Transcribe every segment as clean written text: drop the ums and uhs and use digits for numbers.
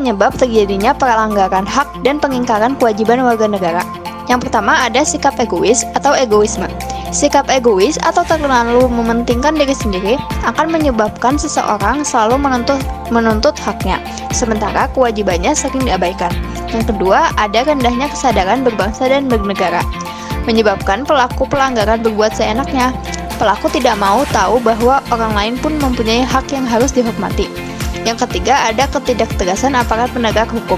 penyebab terjadinya pelanggaran hak dan pengingkaran kewajiban warga negara. Yang pertama ada sikap egois atau egoisme. Sikap egois atau terlalu mementingkan diri sendiri akan menyebabkan seseorang selalu menuntut haknya, sementara kewajibannya sering diabaikan. Yang kedua, ada rendahnya kesadaran berbangsa dan bernegara, menyebabkan pelaku pelanggaran berbuat seenaknya. Pelaku tidak mau tahu bahwa orang lain pun mempunyai hak yang harus dihormati. Yang ketiga, ada ketidaktegasan aparat penegak hukum.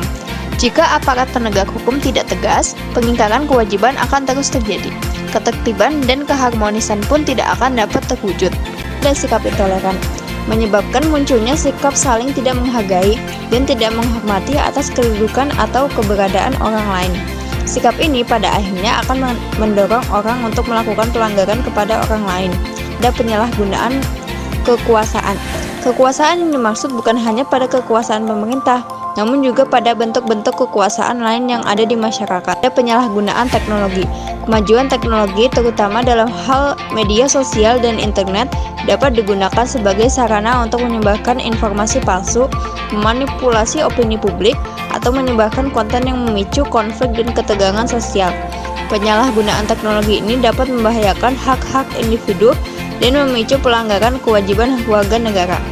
Jika aparat penegak hukum tidak tegas, pengingkaran kewajiban akan terus terjadi. Ketertiban dan keharmonisan pun tidak akan dapat terwujud. Dan sikap intoleran, menyebabkan munculnya sikap saling tidak menghargai dan tidak menghormati atas kedudukan atau keberadaan orang lain. Sikap ini pada akhirnya akan mendorong orang untuk melakukan pelanggaran kepada orang lain. Ada penyalahgunaan kekuasaan. Kekuasaan yang dimaksud bukan hanya pada kekuasaan pemerintah, namun juga pada bentuk-bentuk kekuasaan lain yang ada di masyarakat. Ada penyalahgunaan teknologi. Kemajuan teknologi, terutama dalam hal media sosial dan internet, dapat digunakan sebagai sarana untuk menyebarkan informasi palsu, memanipulasi opini publik, atau menyebarkan konten yang memicu konflik dan ketegangan sosial. Penyalahgunaan teknologi ini dapat membahayakan hak-hak individu dan memicu pelanggaran kewajiban warga negara.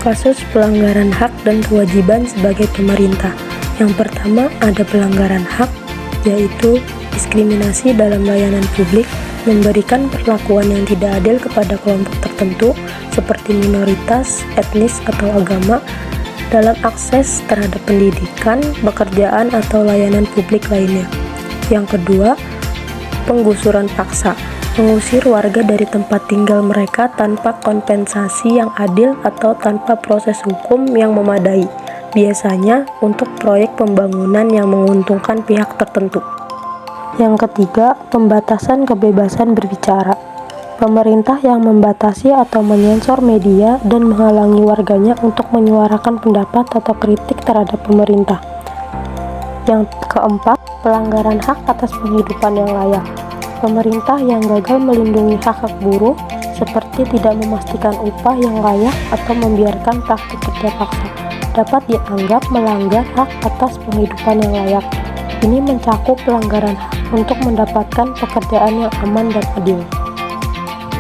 Kasus pelanggaran hak dan kewajiban sebagai pemerintah. Yang pertama ada pelanggaran hak, yaitu diskriminasi dalam layanan publik, memberikan perlakuan yang tidak adil kepada kelompok tertentu seperti minoritas, etnis, atau agama dalam akses terhadap pendidikan, pekerjaan, atau layanan publik lainnya. Yang kedua, penggusuran paksa, mengusir warga dari tempat tinggal mereka tanpa kompensasi yang adil atau tanpa proses hukum yang memadai, biasanya untuk proyek pembangunan yang menguntungkan pihak tertentu. Yang ketiga, pembatasan kebebasan berbicara. Pemerintah yang membatasi atau menyensor media dan menghalangi warganya untuk menyuarakan pendapat atau kritik terhadap pemerintah. Yang keempat, pelanggaran hak atas penghidupan yang layak. Pemerintah yang gagal melindungi hak-hak buruh, seperti tidak memastikan upah yang layak atau membiarkan praktik kerja paksa, dapat dianggap melanggar hak atas penghidupan yang layak. Ini mencakup pelanggaran hak untuk mendapatkan pekerjaan yang aman dan adil.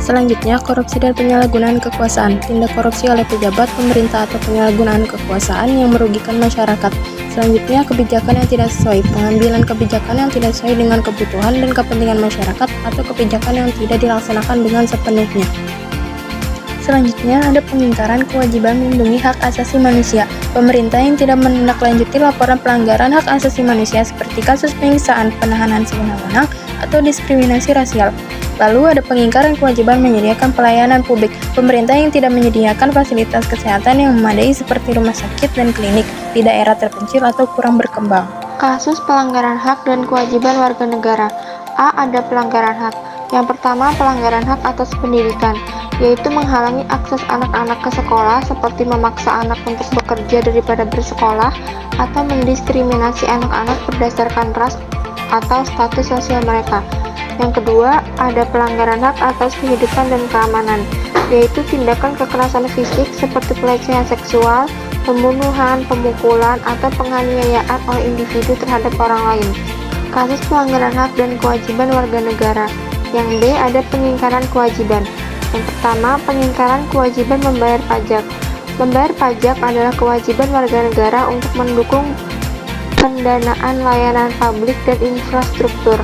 Selanjutnya, korupsi dan penyalahgunaan kekuasaan. Tindak korupsi oleh pejabat pemerintah atau penyalahgunaan kekuasaan yang merugikan masyarakat. Selanjutnya, kebijakan yang tidak sesuai. Pengambilan kebijakan yang tidak sesuai dengan kebutuhan dan kepentingan masyarakat atau kebijakan yang tidak dilaksanakan dengan sepenuhnya. Selanjutnya, ada pengingkaran kewajiban melindungi hak asasi manusia. Pemerintah yang tidak menindaklanjuti laporan pelanggaran hak asasi manusia seperti kasus penyiksaan, penahanan sewenang-wenang, atau diskriminasi rasial. Lalu ada pengingkaran kewajiban menyediakan pelayanan publik. Pemerintah yang tidak menyediakan fasilitas kesehatan yang memadai seperti rumah sakit dan klinik di daerah terpencil atau kurang berkembang. Kasus pelanggaran hak dan kewajiban warga negara. A. Ada pelanggaran hak. Yang pertama, pelanggaran hak atas pendidikan, yaitu menghalangi akses anak-anak ke sekolah seperti memaksa anak untuk bekerja daripada bersekolah atau mendiskriminasi anak-anak berdasarkan ras atau status sosial mereka. Yang kedua, ada pelanggaran hak atas kehidupan dan keamanan, yaitu tindakan kekerasan fisik seperti pelecehan seksual, pembunuhan, pemukulan, atau penganiayaan oleh individu terhadap orang lain. Kasus pelanggaran hak dan kewajiban warga negara. Yang B, ada pengingkaran kewajiban. Yang pertama, pengingkaran kewajiban membayar pajak. Membayar pajak adalah kewajiban warga negara untuk mendukung pendanaan layanan publik dan infrastruktur.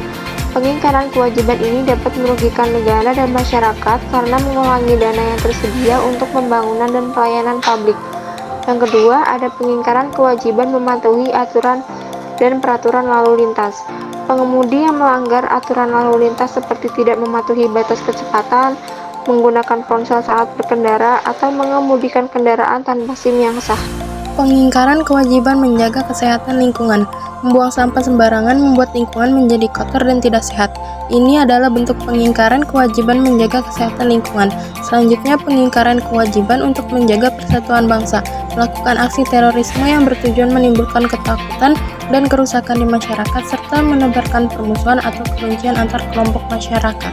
Pengingkaran kewajiban ini dapat merugikan negara dan masyarakat karena mengurangi dana yang tersedia untuk pembangunan dan pelayanan publik. Yang kedua, ada pengingkaran kewajiban mematuhi aturan dan peraturan lalu lintas. Pengemudi yang melanggar aturan lalu lintas seperti tidak mematuhi batas kecepatan, menggunakan ponsel saat berkendara, atau mengemudikan kendaraan tanpa SIM yang sah. Pengingkaran kewajiban menjaga kesehatan lingkungan. Membuang sampah sembarangan membuat lingkungan menjadi kotor dan tidak sehat. Ini adalah bentuk pengingkaran kewajiban menjaga kesehatan lingkungan. Selanjutnya, pengingkaran kewajiban untuk menjaga persatuan bangsa. Melakukan aksi terorisme yang bertujuan menimbulkan ketakutan dan kerusakan di masyarakat serta menebarkan permusuhan atau kebencian antar kelompok masyarakat.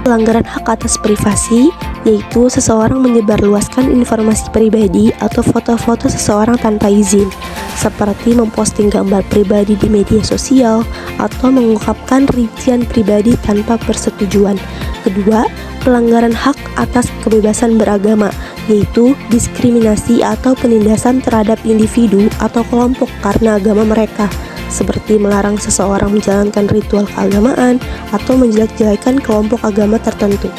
Pelanggaran hak atas privasi, yaitu seseorang menyebarluaskan informasi pribadi atau foto-foto seseorang tanpa izin. seperti memposting gambar pribadi di media sosial atau mengungkapkan rincian pribadi tanpa persetujuan. Kedua, pelanggaran hak atas kebebasan beragama, yaitu diskriminasi atau penindasan terhadap individu atau kelompok karena agama mereka, seperti melarang seseorang menjalankan ritual keagamaan atau menjelek-jelekan kelompok agama tertentu.